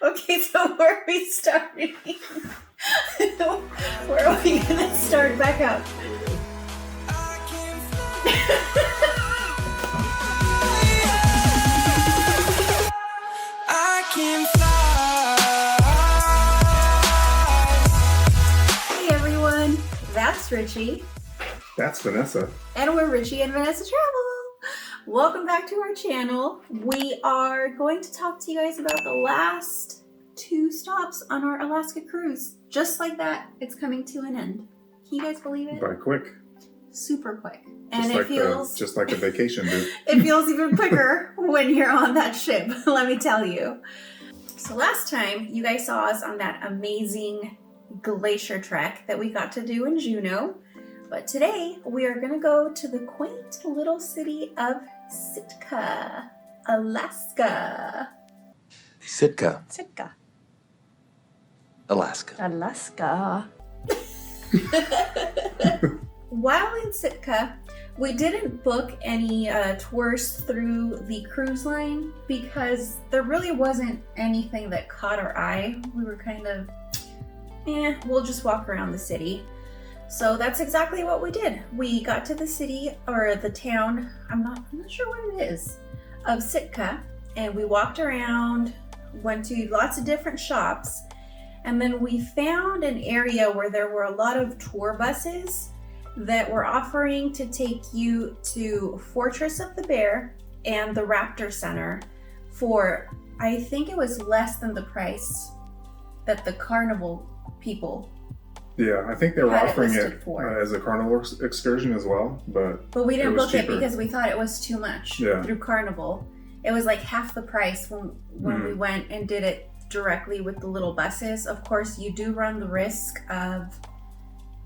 Okay, so where are we starting? Where are we gonna start back up? Hey everyone, that's Richie. That's Vanessa. And we're Richie and Vanessa Travel. Welcome back to our channel. We are going to talk to you guys about the last 2 stops on our Alaska cruise. Just like that, it's coming to an end. Can you guys believe it? By quick. Super quick. And it feels just like a vacation, dude. It feels even quicker when you're on that ship, let me tell you. So last time you guys saw us on that amazing glacier trek that we got to do in Juneau. But today we are going to go to the quaint little city of Sitka, Alaska. Sitka, Sitka. Alaska. Alaska. While in Sitka, we didn't book any tours through the cruise line because there really wasn't anything that caught our eye. We were kind of, we'll just walk around the city. So that's exactly what we did. We got to the city, or the town, I'm not sure what it is, of Sitka, and we walked around, went to lots of different shops, and then we found an area where there were a lot of tour buses that were offering to take you to Fortress of the Bear and the Raptor Center for, I think it was less than the price that the carnival people. Yeah, I think they were offering it as a carnival excursion as well, but we didn't book it because we thought it was too much through Carnival. It was like half the price when we went and did it directly with the little buses. Of course, you do run the risk of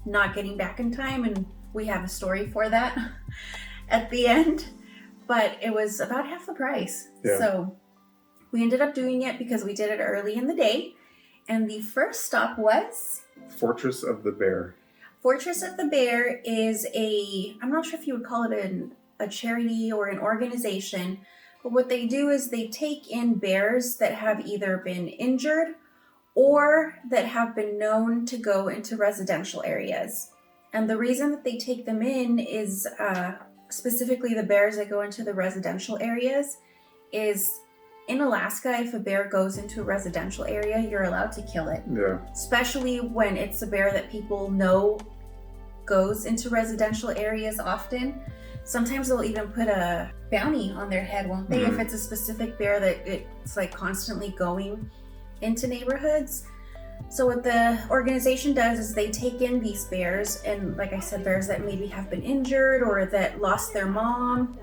not getting back in time, and we have a story for that at the end, but it was about half the price. Yeah. So we ended up doing it because we did it early in the day, and the first stop was Fortress of the Bear. Fortress of the Bear is I'm not sure if you would call it a charity or an organization, but what they do is they take in bears that have either been injured or that have been known to go into residential areas. And the reason that they take them in is specifically the bears that go into the residential areas is in Alaska, if a bear goes into a residential area, you're allowed to kill it. Yeah. Especially when it's a bear that people know goes into residential areas often. Sometimes they'll even put a bounty on their head, won't they? If it's a specific bear that it's like constantly going into neighborhoods. So what the organization does is they take in these bears, and like I said, bears that maybe have been injured or that lost their mom.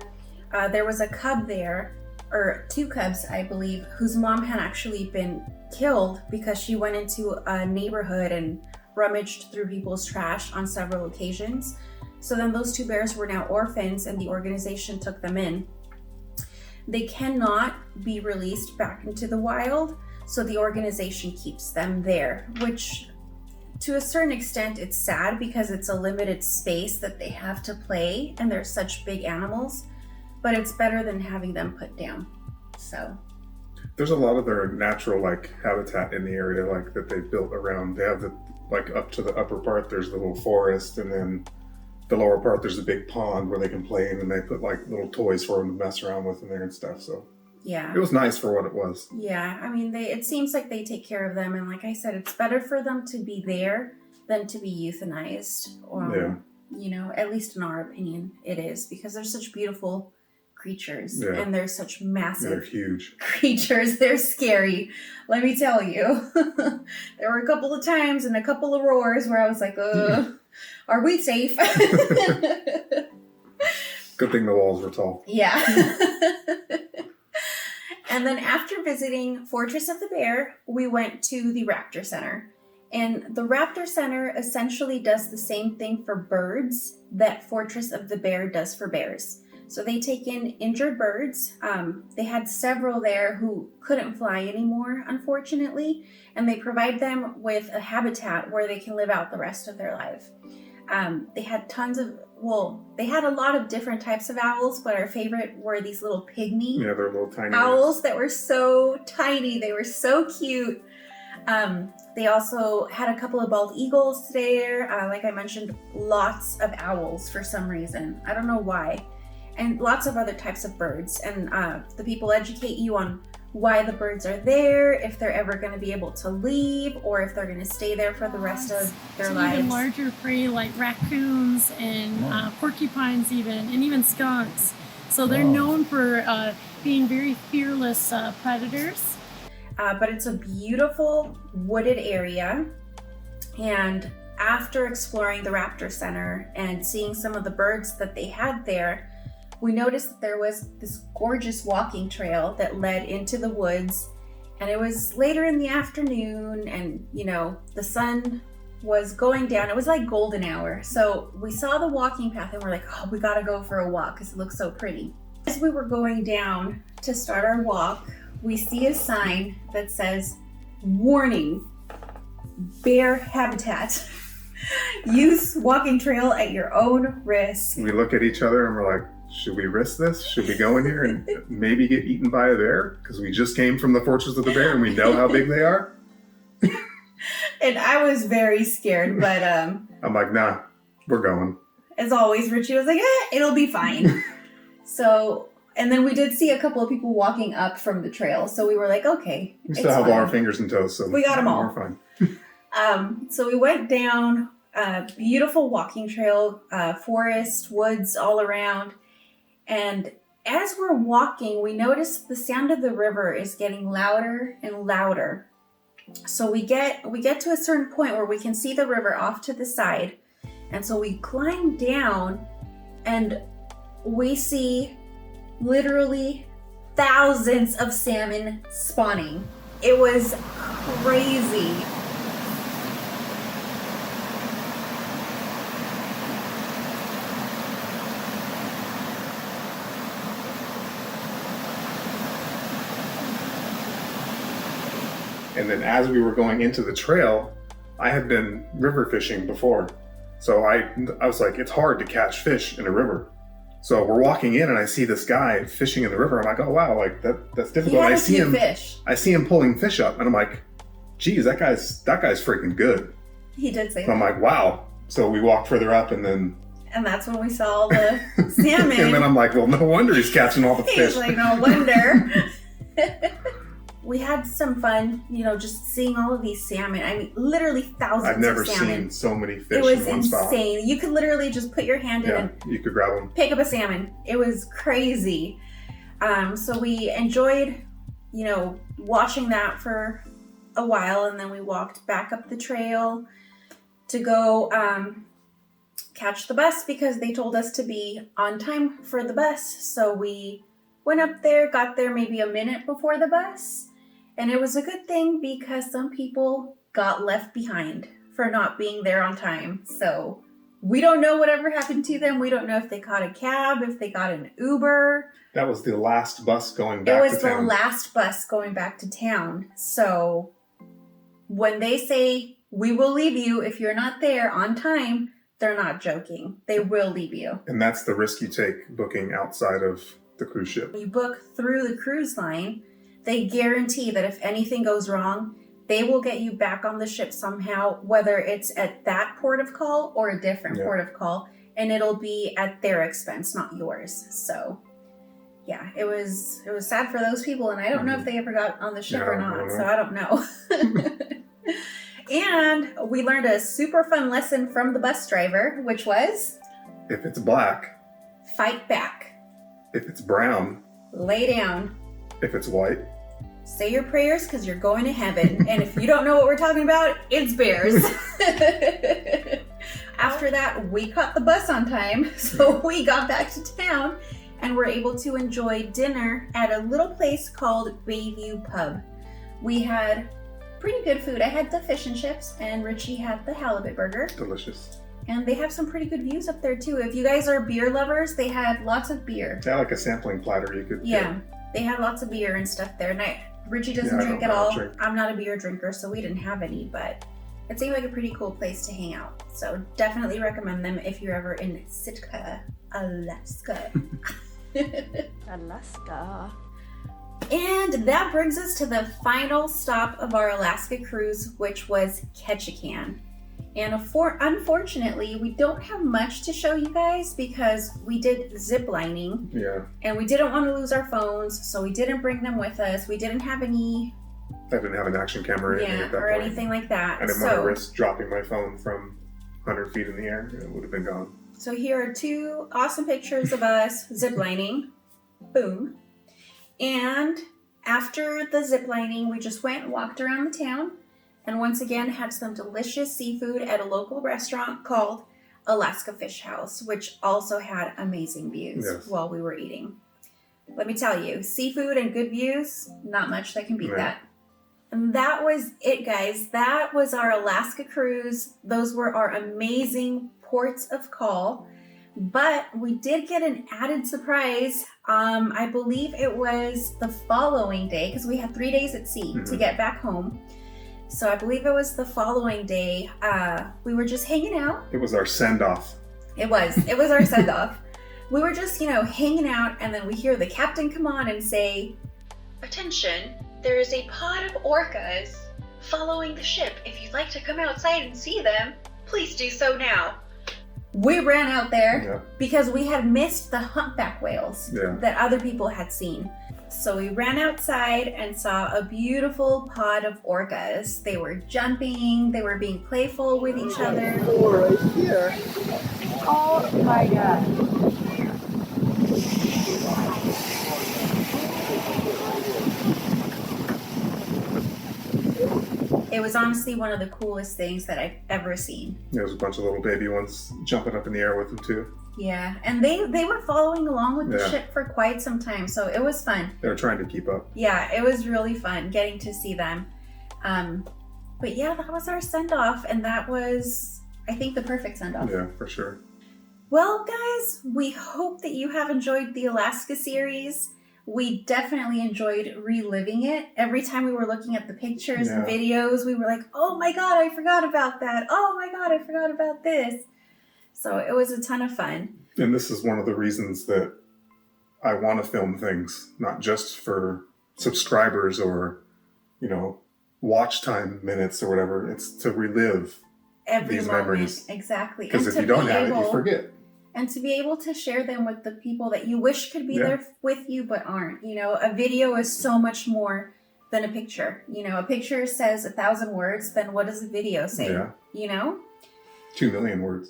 There was a cub there, or 2 cubs, I believe, whose mom had actually been killed because she went into a neighborhood and rummaged through people's trash on several occasions. So then those 2 bears were now orphans, and the organization took them in. They cannot be released back into the wild, so the organization keeps them there, which to a certain extent it's sad because it's a limited space that they have to play, and they're such big animals. But it's better than having them put down. So there's a lot of their natural habitat in the area that they built around. They have up to the upper part there's the little forest, and then the lower part there's a big pond where they can play in, and they put little toys for them to mess around with in there and stuff. So yeah, it was nice for what it was. Yeah, I mean it seems like they take care of them, and like I said, it's better for them to be there than to be euthanized, or at least in our opinion it is, because they're such beautiful creatures, and they're such massive, they're huge creatures. They're scary, let me tell you. There were a couple of times and a couple of roars where I was like, are we safe? Good thing the walls were tall. Yeah. And then after visiting Fortress of the Bear, we went to the Raptor Center. And the Raptor Center essentially does the same thing for birds that Fortress of the Bear does for bears. So they take in injured birds. They had several there who couldn't fly anymore, unfortunately, and they provide them with a habitat where they can live out the rest of their life. They had they had a lot of different types of owls, but our favorite were these little pygmy Yeah, they're little tiny owls that were so tiny. They were so cute. They also had a couple of bald eagles there. Like I mentioned, lots of owls for some reason. I don't know why. And lots of other types of birds. And the people educate you on why the birds are there, if they're ever going to be able to leave, or if they're going to stay there for the rest of their lives. Even larger prey like raccoons and porcupines and even skunks. So they're known for being very fearless predators. But it's a beautiful wooded area. And after exploring the Raptor Center and seeing some of the birds that they had there, we noticed that there was this gorgeous walking trail that led into the woods. And it was later in the afternoon, and the sun was going down. It was like golden hour. So we saw the walking path and we're like, oh, we gotta go for a walk because it looks so pretty. As we were going down to start our walk, we see a sign that says, "Warning, bear habitat. Use walking trail at your own risk." We look at each other and we're like, should we risk this? Should we go in here and maybe get eaten by a bear? Because we just came from the Fortress of the Bear and we know how big they are. And I was very scared, but I'm like, nah, we're going. as always, Richie was like, it'll be fine. So, and then we did see a couple of people walking up from the trail. So we were like, okay, We still have all our fingers and toes, so we got them all. We're fine. So we went down a beautiful walking trail, forest, woods all around. And as we're walking, we notice the sound of the river is getting louder and louder. So we get to a certain point where we can see the river off to the side. And so we climb down and we see literally thousands of salmon spawning. It was crazy. And then as we were going into the trail, I had been river fishing before. So I was like, it's hard to catch fish in a river. So we're walking in and I see this guy fishing in the river. I'm like, oh wow, like that's difficult. He had I a see few him fish. I see him pulling fish up and I'm like, geez, that guy's freaking good. He did say So I'm that. like, wow. So we walked further up and then And that's when we saw the salmon. and then I'm like, well, no wonder he's catching all the He fish. was like, no wonder. We had some fun, just seeing all of these salmon. I mean, literally thousands I've never of salmon. seen so many fish It was in one spot. insane. You could literally just put your hand in Yeah, and you could grab them. pick up a salmon. It was crazy. So we enjoyed, watching that for a while, and then we walked back up the trail to go catch the bus because they told us to be on time for the bus. So we went up there, got there maybe a minute before the bus, and it was a good thing because some people got left behind for not being there on time. So we don't know whatever happened to them. We don't know if they caught a cab, if they got an Uber. That was the last bus going It back was to town. the last bus going back to town. So when they say, we will leave you if you're not there on time, they're not joking. They will leave you. And that's the risk you take booking outside of the cruise ship. When you book through the cruise line, they guarantee that if anything goes wrong, they will get you back on the ship somehow, whether it's at that port of call or a different port of call, and it'll be at their expense, not yours. So yeah, it was sad for those people, and I don't know if they ever got on the ship or not, so I don't know. And we learned a super fun lesson from the bus driver, which was, If it's black, fight back, if it's brown, lay down, if it's white, say your prayers because you're going to heaven. And if you don't know what we're talking about, it's bears. After that, we caught the bus on time, so we got back to town and were able to enjoy dinner at a little place called Bayview Pub. We had pretty good food. I had the fish and chips, and Richie had the halibut burger. delicious. And they have some pretty good views up there too. If you guys are beer lovers, they had lots of beer. Yeah, like a sampling platter you could Yeah, they had lots of beer and stuff there. And Richie doesn't Yeah, I drink don't at all. drink. I'm not a beer drinker, so we didn't have any, but it seemed like a pretty cool place to hang out. So definitely recommend them if you're ever in Sitka, Alaska. Alaska. And that brings us to the final stop of our Alaska cruise, which was Ketchikan. And unfortunately, we don't have much to show you guys because we did zip lining. Yeah. And we didn't want to lose our phones, so we didn't bring them with us. We didn't have any... I didn't have an action camera or anything at that point. anything like that. I didn't want to risk dropping my phone from 100 feet in the air. It would have been gone. So here are 2 awesome pictures of us ziplining. Boom. And after the ziplining, we just went and walked around the town and once again had some delicious seafood at a local restaurant called Alaska Fish House, which also had amazing views while we were eating. Let me tell you, seafood and good views, not much that can beat that. And that was it, guys. That was our Alaska cruise. Those were our amazing ports of call. But we did get an added surprise. I believe it was the following day, because we had 3 days at sea to get back home. So I believe it was the following day. We were just hanging out. It was our send-off. It was our send-off. We were just, hanging out, and then we hear the captain come on and say, "Attention, there is a pod of orcas following the ship. If you'd like to come outside and see them, please do so now." We ran out there because we had missed the humpback whales that other people had seen. So we ran outside and saw a beautiful pod of orcas. They were jumping, they were being playful with each other. Right here. Oh my God. It was honestly one of the coolest things that I've ever seen. There was a bunch of little baby ones jumping up in the air with them too. Yeah, and they were following along with the ship for quite some time, so it was fun. They were trying to keep up. Yeah, it was really fun getting to see them. But yeah, that was our send-off, and that was, I think, the perfect send-off. Yeah, for sure. Well, guys, we hope that you have enjoyed the Alaska series. We definitely enjoyed reliving it. Every time we were looking at the pictures and videos, we were like, oh my God, I forgot about that. Oh my God, I forgot about this. So it was a ton of fun. And this is one of the reasons that I want to film things, not just for subscribers or, watch time minutes or whatever. It's to relive these memories. Exactly. Because if you don't have it, you forget. And to be able to share them with the people that you wish could be there with you but aren't. A video is so much more than a picture. A picture says 1,000 words, then what does a video say? 2 million words.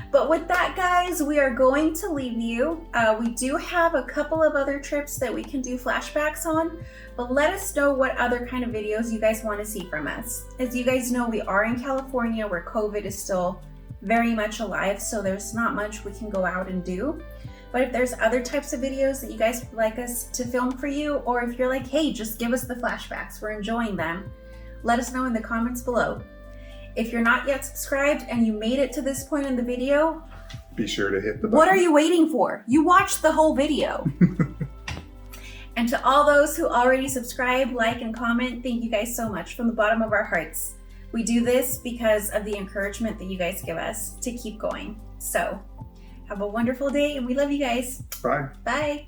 But with that, guys, we are going to leave you. We do have a couple of other trips that we can do flashbacks on, but let us know what other kind of videos you guys want to see from us. As you guys know, we are in California where COVID is still very much alive, so there's not much we can go out and do. But if there's other types of videos that you guys would like us to film for you, or if you're like, hey, just give us the flashbacks, we're enjoying them, let us know in the comments below. If you're not yet subscribed and you made it to this point in the video, be sure to hit the button. What are you waiting for? You watched the whole video. And to all those who already subscribe, like, and comment, thank you guys so much from the bottom of our hearts. We do this because of the encouragement that you guys give us to keep going. So, have a wonderful day, and we love you guys. Bye. Bye.